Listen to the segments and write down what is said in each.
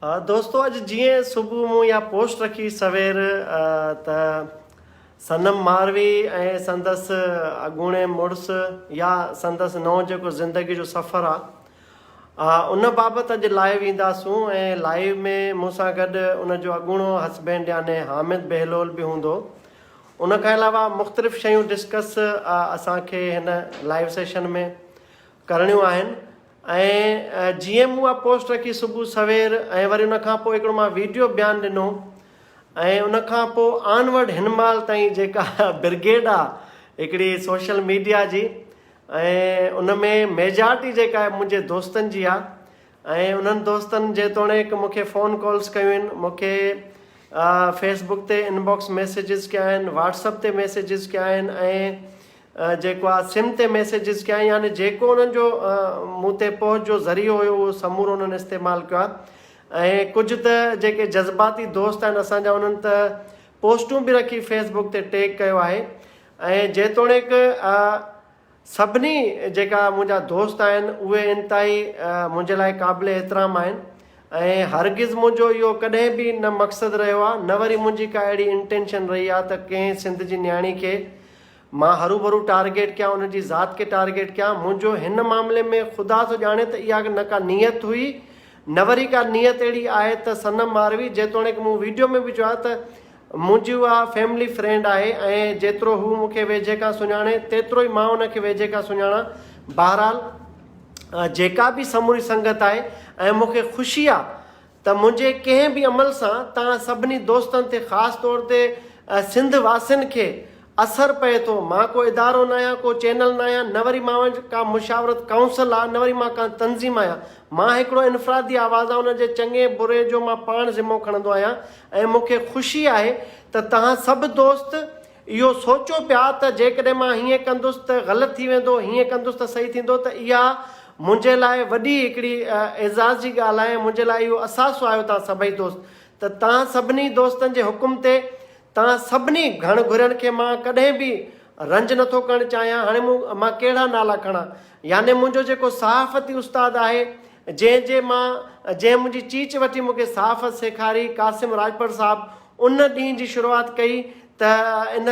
दोस्तों अॼु जीअं सुबुह मूं इहा पोस्ट रखी सवेर त सनम मारवी ऐं संदसि अॻूणे मुड़ुसु या संदसि नओं जेको ज़िंदगी जो सफ़रु आहे उन बाबति अॼु लाइव ईंदासूं ऐं लाइव में मूंसां गॾु उनजो अॻूणो हस्बैंड याने हामिद बहलोल बि हूंदो। उन खां अलावा मुख़्तलिफ़ शयूं डिस्कस असांखे हिन लाइव सेशन में करणियूं आहिनि। ऐं जीअं मूं उहा पोस्ट रखी सुबुह सवेर ऐं वरी उन खां पोइ हिकिड़ो मां वीडियो बयानु ॾिनो ऐं उन खां पोइ ऑनवर्ड हिन महिल ताईं जेका ब्रिगेड आहे हिकिड़ी सोशल मीडिया जी ऐं उन में मेजॉरिटी जेका आहे मुंहिंजे दोस्तनि जी आहे ऐं उन्हनि दोस्तनि जेतोणीकि मूंखे फ़ोन कॉल्स कयूं आहिनि, मूंखे फेसबुक ते इनबॉक्स मैसेजिस कया आहिनि, व्हाट्सअप ते मैसेजिस कया आहिनि ऐं जेको आहे सिम ते मैसेजिस कया आहिनि। यानी जेको उन्हनि जो मूं ते पहुच जो ज़रियो हुयो उहो समूरो उन्हनि इस्तेमालु कयो आहे। ऐं कुझु त जेके जज़्बाती दोस्त आहिनि असांजा उन्हनि त पोस्टूं बि रखी फेसबुक ते टैग कयो आहे ऐं जेतोणीकि सभिनी जेका मुंहिंजा दोस्त आहिनि उहे इंतिहाई मुंहिंजे लाइ क़ाबिल एतिराम आहिनि ऐं हरगिज़ मुंहिंजो इहो कॾहिं बि न मक़सदु रहियो आहे, न वरी मुंहिंजी का अहिड़ी इंटेंशन रही आहे त कंहिं सिंध जी न्याणी खे मां हरू भरू टारगेट कयां, उनजी ज़ात खे टारगेट कयां। मुंहिंजो हिन मामले में ख़ुदा थो ॼाणे त इहा न का नियत हुई, न वरी का नियत अहिड़ी आहे त सनम मारवी जेतोणीकि मूं वीडियो में बि चयो आहे त मुंहिंजी उहा फैमिली फ्रेंड आहे ऐं जेतिरो हू मूंखे वेझे खां सुञाणे तेतिरो ई मां उनखे वेझे खां सुञाणा। बहरहाल जेका बि समूरी संगत आहे ऐं मूंखे ख़ुशी आहे त मुंहिंजे कंहिं बि अमल सां तव्हां सभिनी दोस्तनि ते ख़ासि तौर ते सिंध वासियुनि खे असरु पए थो। मां को इदारो न आहियां, को चैनल न आहियां, न वरी मां का मुशावरत काउंसिल आहे, न वरी मां का तंज़ीम आहियां। मां हिकिड़ो इनफ़रादी आवाज़ आहे, उनजे चङे बुरे जो मां पाण ज़िम्मो खणंदो आहियां ऐं मूंखे ख़ुशी आहे त तव्हां सभु दोस्त इहो सोचो पिया त जेकॾहिं मां हीअं कंदुसि त ग़लति थी वेंदो, हीअं कंदुसि त सही थींदो। त इहा मुंहिंजे लाइ वॾी हिकिड़ी एज़ाज़ जी ॻाल्हि आहे, मुंहिंजे लाइ इहो असासु आहियो तव्हां सभई दोस्त त तव्हां सभिनी दोस्तनि जे हुकुम ते तव्हां सभिनी घण घुरनि खे मां कॾहिं बि रंज नथो करणु चाहियां। हाणे मां कहिड़ा नाला खणां, याने मुंहिंजो जेको सहाफ़ती उस्तादु आहे जंहिं मुंहिंजी चीच वठी मूंखे सहाफ़त सेखारी, क़ासिम राजपर साहिबु, उन ॾींहं जी शुरूआति कई त इन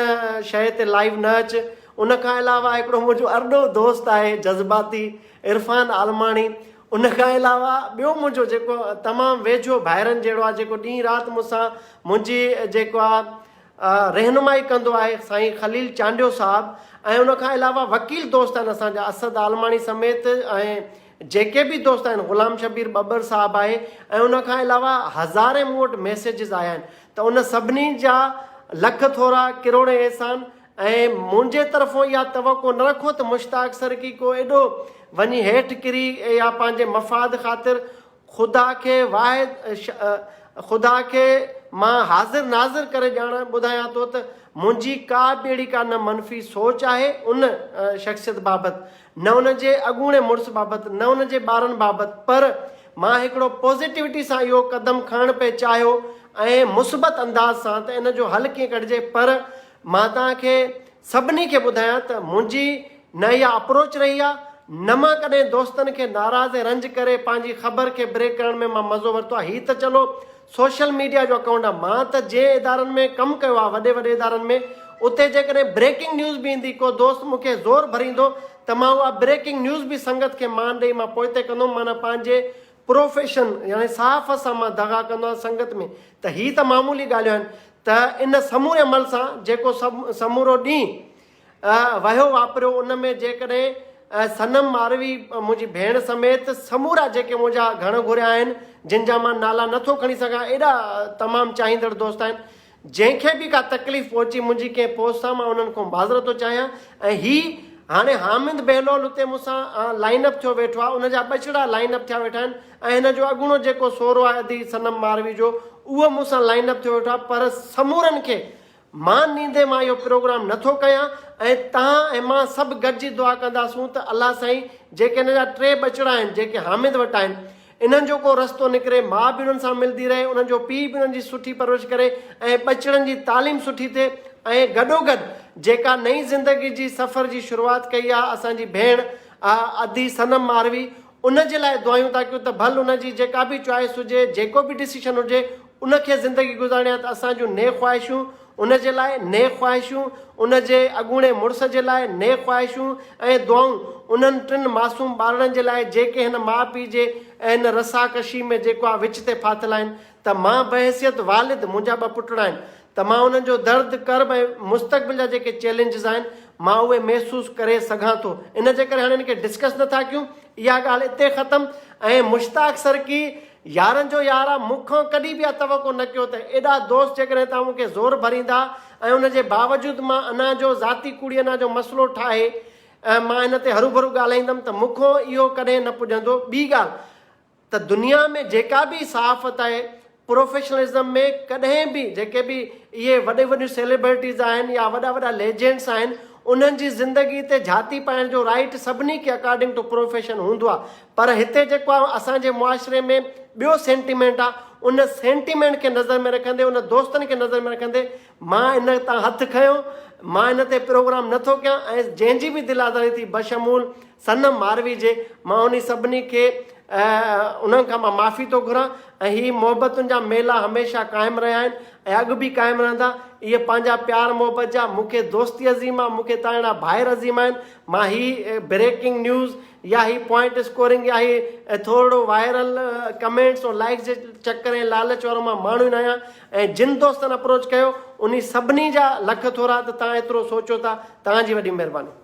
शइ ते लाइव न अच। उन खां अलावा हिकिड़ो मुंहिंजो अरड़ो दोस्त आहे जज़्बाती इरफ़ान आलमाणी। उन खां अलावा ॿियो मुंहिंजो जेको तमामु वेझो भाइरनि जहिड़ो आहे, जेको ॾींहुं राति मूंसां मुंहिंजी जेको आहे रहनुमाई कंदो आहे, साईं ख़लील चांडियो साहिबु। ऐं उन खां अलावा वकील दोस्त आहिनि असांजा असद आलमाणी समेत, ऐं जेके बि दोस्त आहिनि ग़ुलाम शबीर बबर साहिबु आहे। ऐं उन खां अलावा हज़ारे मूं वटि मैसेजिस आया आहिनि त उन सभिनी जा लख थोरा किरोड़े अहसान। ऐं मुंहिंजे तरफ़ो इहा तवक़ो न रखो त मुश्ताक सरकी को एॾो वञी हेठि किरी या पंहिंजे मफ़ाद ख़ातिर ख़ुदा खे मां हाज़िर नाज़िर करे ॿुधायां थो त मुंहिंजी का बि अहिड़ी का न मनफ़ी सोच आहे उन शख़्सियत बाबति, न उनजे अॻूणे मुड़ुस बाबति, न उनजे ॿारनि बाबति, पर मां हिकिड़ो पॉज़िटिविटी सां इहो क़दम खणणु पिए चाहियो ऐं मुस्बत अंदाज़ सां त इन जो हल कीअं कढिजे। पर मां तव्हांखे सभिनी खे ॿुधायां त मुंहिंजी न इहा अप्रोच रही आहे, न मां कॾहिं दोस्तनि खे नाराज़ ऐं रंज करे पंहिंजी ख़बर खे ब्रेक करण में मां मज़ो वरितो आहे। हीअ त चलो सोशल मीडिया जो अकाउंट आहे, मां त जंहिं इदारनि में कमु कयो आहे वॾे वॾे इदारनि में, उते जेकॾहिं ब्रेकिंग न्यूज़ बि ईंदी, को दोस्त मूंखे ज़ोर भरींदो त मां उहा ब्रेकिंग न्यूज़ बि संगत खे मान ॾेई मां पोइ ते कंदुमि। माना पंहिंजे प्रोफेशन यानी सहाफ़त सां मां दगा कंदो आहियां संगत में। त हीअ त मामूली ॻाल्हियूं आहिनि त इन समूरे अमल सां जेको समूरो ॾींहुं वयो वापरियो, उन में जेकॾहिं सनम मारवी मुंहिंजी भेण समेत समूरा जेके मुंहिंजा घण घुरिया आहिनि, जिन जा मां नाला नथो खणी सघां, एॾा तमामु चाहींदड़ दोस्त आहिनि, जंहिंखे बि का तकलीफ़ पहुची मुंहिंजी कंहिं पोस्ट सां, मां उन्हनि खां माज़रत थो चाहियां। ऐं हीअ हाणे हामिद बहलोल हुते मूंसां लाइनअप थियो वेठो आहे, उनजा ॿचिड़ा लाइनअप थिया वेठा आहिनि ऐं हिन जो अॻूणो जेको सोरो आहे अदी सनम मारवी जो, उहो मूंसां लाइनअप थियो वेठो आहे। पर समूरनि खे मां नींदे मां इहो प्रोग्राम नथो कयां ऐं तव्हां ऐं मां सभु गॾिजी दुआ कंदासूं त अलाह साईं जेके हिन जा 3 ॿचिड़ा आहिनि जेके हामिद वटि आहिनि, इन्हनि जो को रस्तो निकिरे, माउ बि उन्हनि सां मिलंदी रहे, उन्हनि जो पीउ बि उन्हनि जी सुठी परवरिश करे ऐं ॿचिड़नि जी तालीम सुठी थिए। ऐं गॾोगॾु जेका नई ज़िंदगी जी सफ़र जी शुरूआति कई आहे असांजी भेण अदी सनम मारवी, उन जे लाइ दुआयूं था कयूं त भल उन जी जेका बि चॉइस हुजे, जेको बि डिसीशन हुजे, उनखे ज़िंदगी गुज़ारणी आहे त असां जूं ने ख़्वाहिशूं उन जे लाइ, ने ख़्वाहिशूं उन जे अॻूणे मुड़ुस जे लाइ, ने ख़्वाहिशूं ऐं दुआऊं उन्हनि टिनि मासूम ॿारनि जे लाइ जेके हिन माउ पीउ जे ऐं हिन रसाकशी में जेको आहे विच ते फाथल आहिनि। त मां बहसियत वालिद, मुंहिंजा 2 पुट आहिनि, त मां उन्हनि जो दर्द कर्ब ऐं मुस्तक़बिल जा जेके चैलेंजिस आहिनि मां उहे महसूसु करे सघां थो। इन जे करे हाणे हिनखे डिस्कस नथा कयूं, इहा ॻाल्हि हिते ख़तमु। ऐं मुश्ताक सरकी यारनि जो यार आहे, मूंखां कॾहिं बि इहा तवक़ो न कयो त एॾा दोस्त जेकॾहिं तव्हां मूंखे ज़ोर भरींदा ऐं उन जे बावजूदि मां अञा जो ज़ाती कुड़ी अञा जो मसइलो ठाहे ऐं मां हिन ते हरू भरू ॻाल्हाईंदुमि त मूंखां इहो कॾहिं न पुॼंदो। ॿी ॻाल्हि त दुनिया में जेका बि सहाफ़त आहे, प्रोफेशनलिज़म में कॾहिं बि जेके बि इहे वॾियूं सेलिब्रिटीज़ आहिनि या वॾा लेजेंड्स आहिनि, उन्हनि जी ज़िंदगी ते झाती पाइण जो राइट सभिनी खे अकॉर्डिंग टू प्रोफेशन हूंदो आहे। पर हिते जेको आहे असांजे मुआशिरे में ॿियो सेंटिमेंट आहे, उन सेंटिमेंट खे नज़र में रखंदे, उन दोस्तनि खे नज़र में रखंदे मां इन तां हथु खयो, मां इन ते प्रोग्राम नथो कयां। ऐं जंहिंजी बि दिलादारी थी बशमूल सनम मारवी जे, मां उन सभिनी खे उन्हनि खां मां माफ़ी थो घुरां। ऐं हीअ मोहबतुनि जा मेला हमेशह क़ाइमु रहिया आहिनि ऐं अॻु बि क़ाइमु रहंदा। इहे पंहिंजा प्यार मोहबत जा, मूंखे दोस्ती अज़ीम आहे, मूंखे तव्हां अहिड़ा भाइर अज़ीम आहिनि। मां ही ब्रेकिंग न्यूज़ या ही पॉइंट स्कोरिंग या ही थोरो वायरल कमेंट्स और लाइक्स जे चकर ऐं लालच वारो मां माण्हू न आहियां। ऐं जिन दोस्तनि अप्रोच कयो उन सभिनी जा लख थोरा, त तव्हां एतिरो सोचो था, तव्हांजी वॾी महिरबानी।